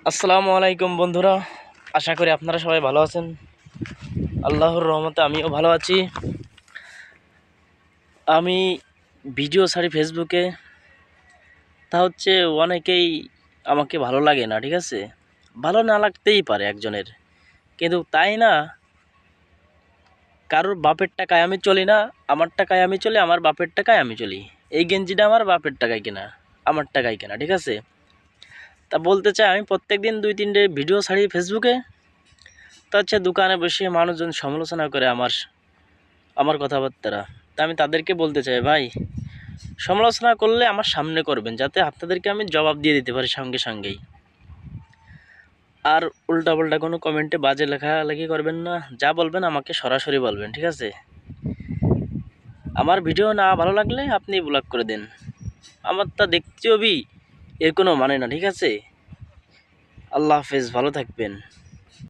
আসসালামু আলাইকুম বন্ধুরা, আশা করি আপনারা সবাই ভালো আছেন। আল্লাহর রহমতে আমিও ভালো আছি। আমি ভিডিও ছাড়ি ফেসবুকে, তা হচ্ছে অনেকেই আমাকে ভালো লাগে না, ঠিক আছে। ভালো না লাগতেই পারে একজনের, কিন্তু তাই না কারোর বাপের টাকায় আমি চলি না। আমার টাকায় আমি চলি, আমার বাপের টাকায় আমি চলি। এই গেঞ্জিটা আমার বাপের টাকায় কেনা, আমার টাকায় কেনা, ঠিক আছে। তা বলতে চাই, আমি প্রত্যেক দিন 2-3টে ভিডিও ছাড়ি ফেসবুকে। তা হচ্ছে দোকানে বসে মানুষজন সমালোচনা করে আমার আমার কথাবার্তারা। তা আমি তাদেরকে বলতে চাই, ভাই, সমালোচনা করলে আমার সামনে করবেন, যাতে আপনাদেরকে আমি জবাব দিয়ে দিতে পারি সঙ্গে সঙ্গেই। আর উল্টাপাল্টা কোনো কমেন্টে বাজে লেখালেখি করবেন না। যা বলবেন আমাকে সরাসরি বলবেন, ঠিক আছে। আমার ভিডিও না ভালো লাগলে আপনি ব্লক করে দেন। আমার তা দেখতে হবি এর কোনো মানে না, ঠিক আছে। আল্লাহ হাফেজ, ভালো থাকবেন।